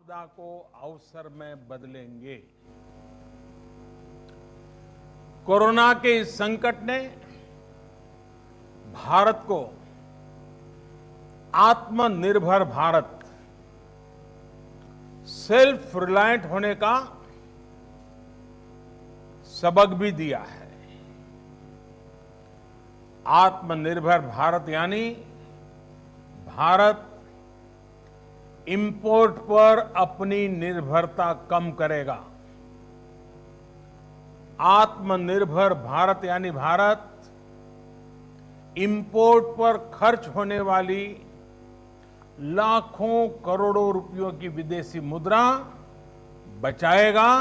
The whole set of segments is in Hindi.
आपदा को अवसर में बदलेंगे। कोरोना के इस संकट ने भारत को आत्मनिर्भर भारत, सेल्फ रिलायंट होने का सबक भी दिया है। आत्मनिर्भर भारत यानी भारत इंपोर्ट पर अपनी निर्भरता कम करेगा। आत्मनिर्भर भारत यानी भारत इंपोर्ट पर खर्च होने वाली लाखों करोड़ों रुपयों की विदेशी मुद्रा बचाएगा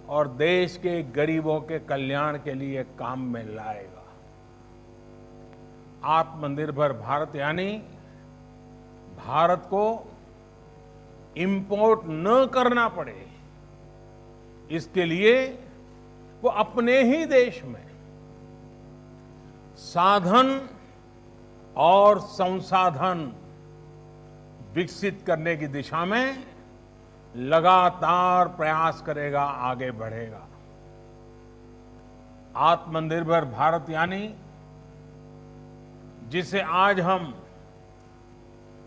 और देश के गरीबों के कल्याण के लिए काम में लाएगा। आत्मनिर्भर भारत यानी भारत को इंपोर्ट न करना पड़े, इसके लिए वो अपने ही देश में साधन और संसाधन विकसित करने की दिशा में लगातार प्रयास करेगा, आगे बढ़ेगा। आत्मनिर्भर भारत यानी जिसे आज हम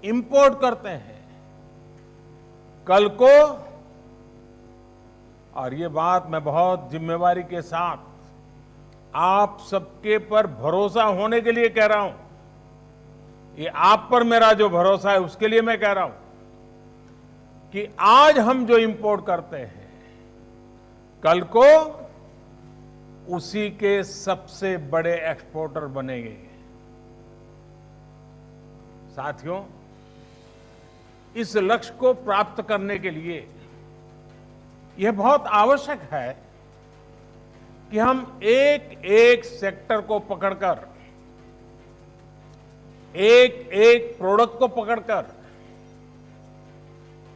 इंपोर्ट करते हैं, कल को, और ये बात मैं बहुत जिम्मेवारी के साथ आप सबके पर भरोसा होने के लिए कह रहा हूं, ये आप पर मेरा जो भरोसा है उसके लिए मैं कह रहा हूं कि आज हम जो इंपोर्ट करते हैं, कल को उसी के सबसे बड़े एक्सपोर्टर बनेंगे। साथियों, इस लक्ष्य को प्राप्त करने के लिए यह बहुत आवश्यक है कि हम एक एक सेक्टर को पकड़कर, एक एक प्रोडक्ट को पकड़कर,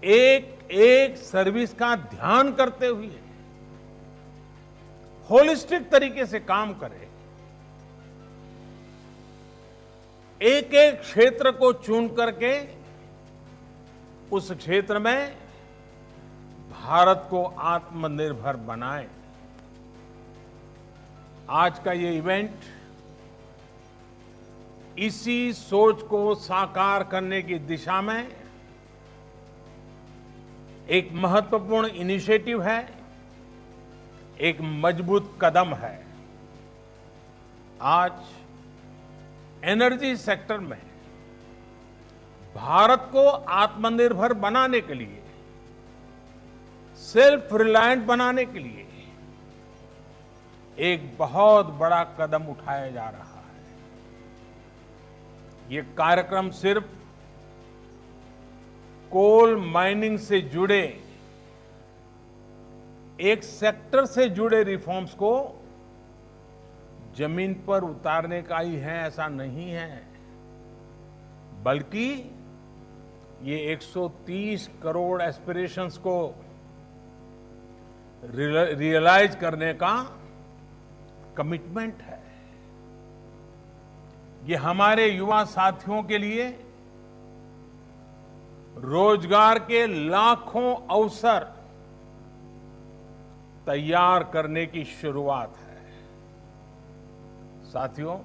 एक एक सर्विस का ध्यान करते हुए होलिस्टिक तरीके से काम करें। एक एक क्षेत्र को चुन करके उस क्षेत्र में भारत को आत्मनिर्भर बनाएं। आज का ये इवेंट इसी सोच को साकार करने की दिशा में एक महत्वपूर्ण इनिशिएटिव है, एक मजबूत कदम है। आज एनर्जी सेक्टर में भारत को आत्मनिर्भर बनाने के लिए, सेल्फ रिलायंट बनाने के लिए एक बहुत बड़ा कदम उठाया जा रहा है। ये कार्यक्रम सिर्फ कोल माइनिंग से जुड़े एक सेक्टर से जुड़े रिफॉर्म्स को जमीन पर उतारने का ही है, ऐसा नहीं है, बल्कि ये 130 करोड़ एस्पिरेशंस को रियलाइज करने का कमिटमेंट है। ये हमारे युवा साथियों के लिए रोजगार के लाखों अवसर तैयार करने की शुरुआत है। साथियों,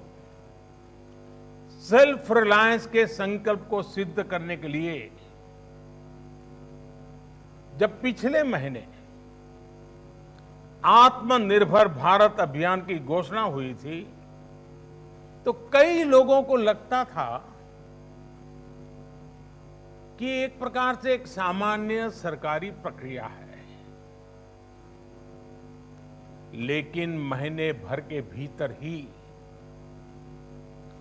सेल्फ रिलायंस के संकल्प को सिद्ध करने के लिए जब पिछले महीने आत्मनिर्भर भारत अभियान की घोषणा हुई थी, तो कई लोगों को लगता था कि एक प्रकार से एक सामान्य सरकारी प्रक्रिया है, लेकिन महीने भर के भीतर ही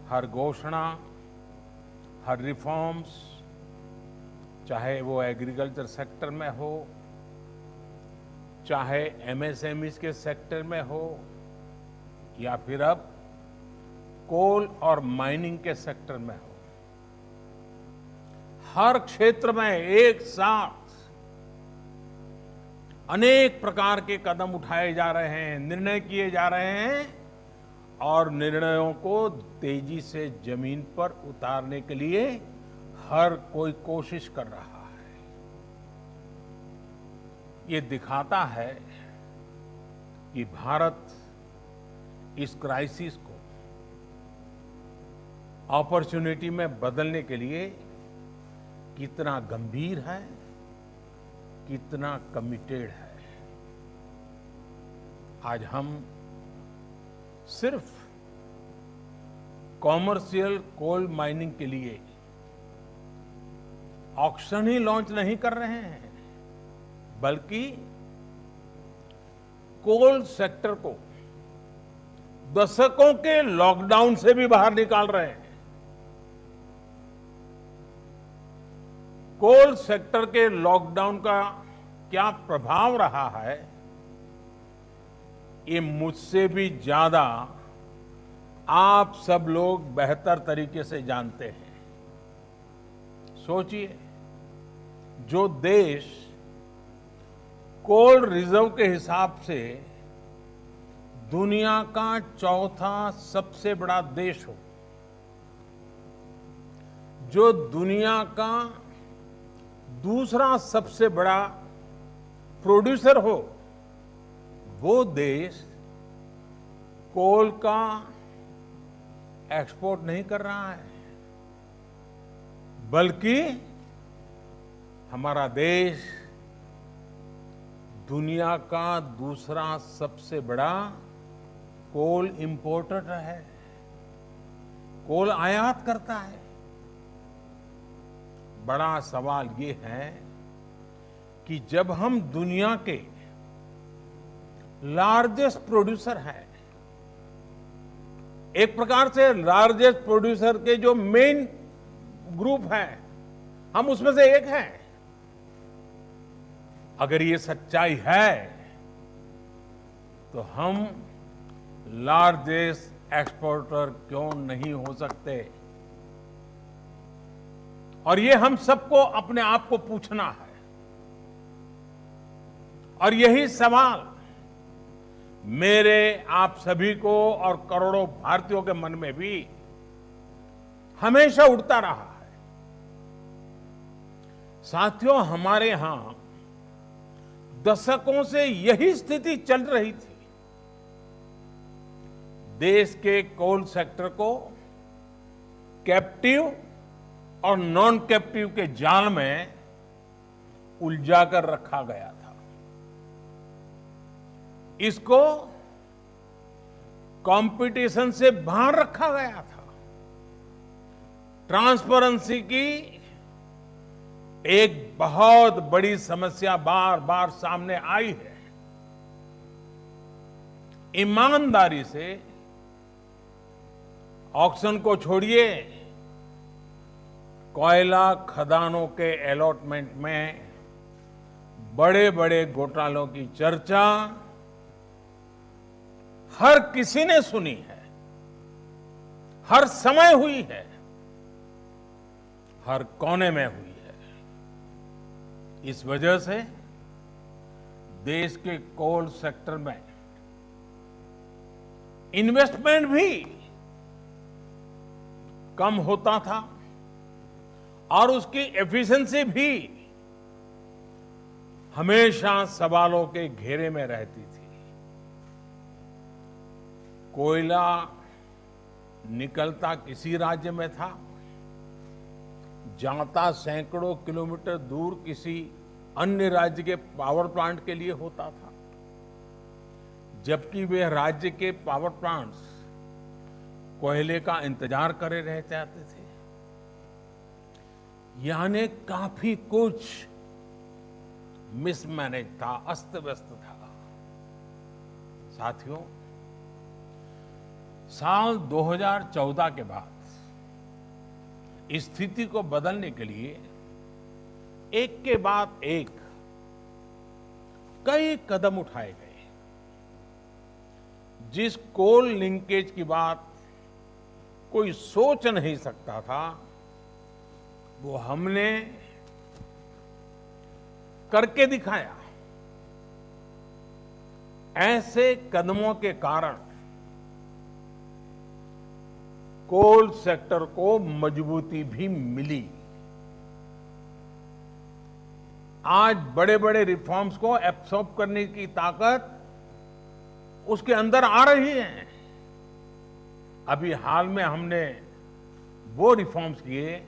हर घोषणा, हर रिफॉर्म्स, चाहे वो एग्रीकल्चर सेक्टर में हो, चाहे एमएसएमईज के सेक्टर में हो, या फिर अब कोल और माइनिंग के सेक्टर में हो, हर क्षेत्र में एक साथ अनेक प्रकार के कदम उठाए जा रहे हैं, निर्णय किए जा रहे हैं और निर्णयों को तेजी से जमीन पर उतारने के लिए हर कोई कोशिश कर रहा है। ये दिखाता है कि भारत इस क्राइसिस को अपॉर्चुनिटी में बदलने के लिए कितना गंभीर है, कितना कमिटेड है। आज हम सिर्फ कॉमर्शियल कोल माइनिंग के लिए ऑक्शन ही लॉन्च नहीं कर रहे हैं, बल्कि कोल सेक्टर को दशकों के लॉकडाउन से भी बाहर निकाल रहे हैं। कोल सेक्टर के लॉकडाउन का क्या प्रभाव रहा है, ये मुझसे भी ज्यादा आप सब लोग बेहतर तरीके से जानते हैं। सोचिए, जो देश कोल रिजर्व के हिसाब से दुनिया का चौथा सबसे बड़ा देश हो, जो दुनिया का दूसरा सबसे बड़ा प्रोड्यूसर हो, वो देश कोल का एक्सपोर्ट नहीं कर रहा है, बल्कि हमारा देश दुनिया का दूसरा सबसे बड़ा कोल इंपोर्टर है, कोल आयात करता है। बड़ा सवाल ये है कि जब हम दुनिया के लार्जेस्ट प्रोड्यूसर हैं, एक प्रकार से लार्जेस्ट प्रोड्यूसर के जो मेन ग्रुप हैं, हम उसमें से एक हैं। अगर ये सच्चाई है तो हम लार्जेस्ट एक्सपोर्टर क्यों नहीं हो सकते? और ये हम सबको अपने आप को पूछना है। और यही सवाल मेरे आप सभी को और करोड़ों भारतीयों के मन में भी हमेशा उठता रहा है। साथियों, हमारे यहां दशकों से यही स्थिति चल रही थी। देश के कोल सेक्टर को कैप्टिव और नॉन कैप्टिव के जाल में उलझाकर रखा गया था। इसको कंपटीशन से बाहर रखा गया था। ट्रांसपेरेंसी की एक बहुत बड़ी समस्या बार बार सामने आई है। ईमानदारी से ऑक्शन को छोड़िए, कोयला खदानों के अलॉटमेंट में बड़े बड़े घोटालों की चर्चा हर किसी ने सुनी है, हर समय हुई है, हर कोने में हुई है। इस वजह से देश के कोल सेक्टर में इन्वेस्टमेंट भी कम होता था और उसकी एफिशिएंसी भी हमेशा सवालों के घेरे में रहती थी। कोयला निकलता किसी राज्य में था, जाता सैकड़ों किलोमीटर दूर किसी अन्य राज्य के पावर प्लांट के लिए होता था, जबकि वे राज्य के पावर प्लांट्स कोयले का इंतजार करे रह जाते थे। यानी काफी कुछ मिसमैनेज था, अस्त व्यस्त था। साथियों, साल 2014 के बाद स्थिति को बदलने के लिए एक के बाद एक कई कदम उठाए गए। जिस कोल लिंकेज की बात कोई सोच नहीं सकता था, वो हमने करके दिखाया। ऐसे कदमों के कारण कोल सेक्टर को मजबूती भी मिली। आज बड़े बड़े रिफॉर्म्स को एब्सॉर्ब करने की ताकत उसके अंदर आ रही है। अभी हाल में हमने वो रिफॉर्म्स किए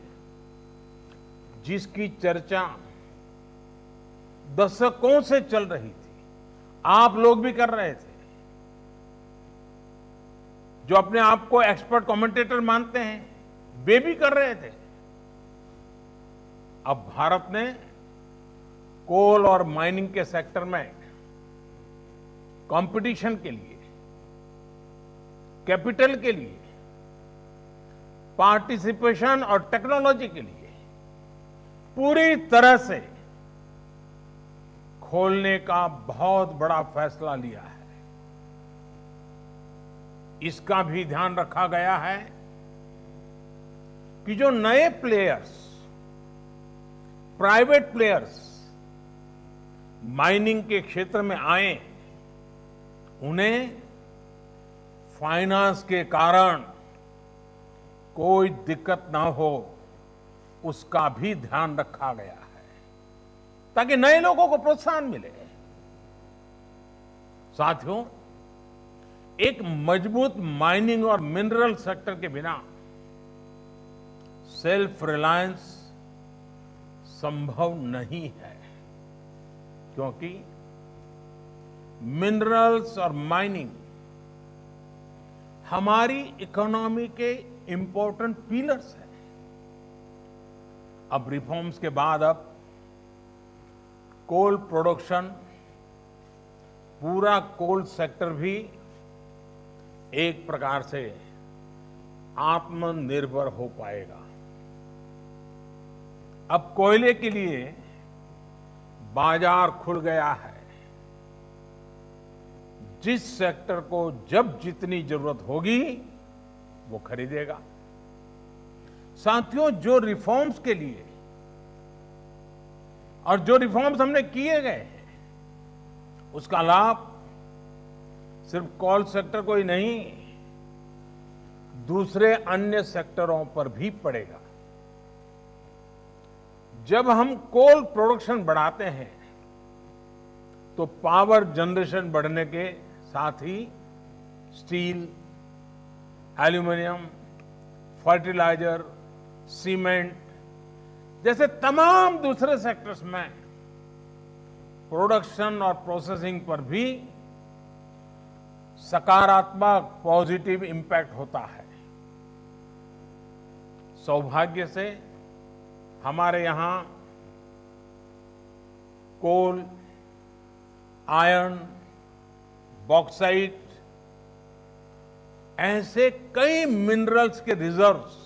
जिसकी चर्चा दशकों से चल रही थी, आप लोग भी कर रहे थे, जो अपने आप को एक्सपर्ट कमेंटेटर मानते हैं वे भी कर रहे थे। अब भारत ने कोल और माइनिंग के सेक्टर में कंपटीशन के लिए, कैपिटल के लिए, पार्टिसिपेशन और टेक्नोलॉजी के लिए पूरी तरह से खोलने का बहुत बड़ा फैसला लिया है। इसका भी ध्यान रखा गया है कि जो नए प्लेयर्स, प्राइवेट प्लेयर्स माइनिंग के क्षेत्र में आए, उन्हें फाइनेंस के कारण कोई दिक्कत ना हो, उसका भी ध्यान रखा गया है ताकि नए लोगों को प्रोत्साहन मिले। साथियों, एक मजबूत माइनिंग और मिनरल सेक्टर के बिना सेल्फ रिलायंस संभव नहीं है, क्योंकि मिनरल्स और माइनिंग हमारी इकोनॉमी के इंपॉर्टेंट पिलर्स हैं। अब रिफॉर्म्स के बाद अब कोल प्रोडक्शन, पूरा कोल सेक्टर भी एक प्रकार से आत्मनिर्भर हो पाएगा। अब कोयले के लिए बाजार खुल गया है। जिस सेक्टर को जब जितनी जरूरत होगी वो खरीदेगा। साथियों, जो रिफॉर्म्स के लिए और जो रिफॉर्म्स हमने किए गए हैं, उसका लाभ सिर्फ कोल सेक्टर को ही नहीं, दूसरे अन्य सेक्टरों पर भी पड़ेगा। जब हम कोल प्रोडक्शन बढ़ाते हैं तो पावर जनरेशन बढ़ने के साथ ही स्टील, एल्यूमिनियम, फर्टिलाइजर, सीमेंट जैसे तमाम दूसरे सेक्टर्स में प्रोडक्शन और प्रोसेसिंग पर भी सकारात्मक पॉजिटिव इंपैक्ट होता है। सौभाग्य से हमारे यहां कोल, आयरन, बॉक्साइट ऐसे कई मिनरल्स के रिजर्व्स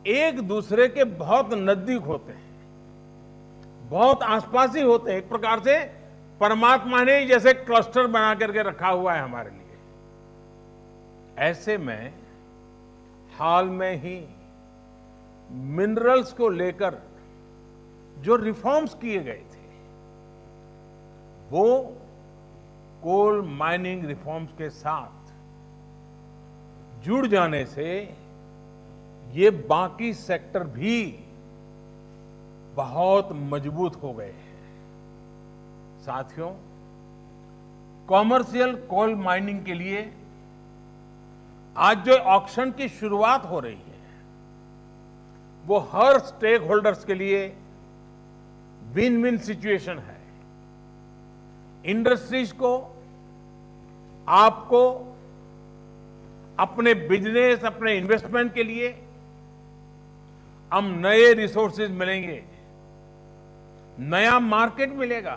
एक दूसरे के बहुत नजदीक होते हैं, बहुत आसपास ही होते हैं। एक प्रकार से परमात्मा ने जैसे क्लस्टर बना करके रखा हुआ है हमारे लिए। ऐसे में हाल में ही मिनरल्स को लेकर जो रिफॉर्म्स किए गए थे, वो कोल माइनिंग रिफॉर्म्स के साथ जुड़ जाने से ये बाकी सेक्टर भी बहुत मजबूत हो गए हैं। साथियों, कॉमर्शियल कोल माइनिंग के लिए आज जो ऑक्शन की शुरुआत हो रही है, वो हर स्टेक होल्डर्स के लिए विन विन सिचुएशन है। इंडस्ट्रीज को, आपको, अपने बिजनेस, अपने इन्वेस्टमेंट के लिए हम नए रिसोर्सेज मिलेंगे, नया मार्केट मिलेगा।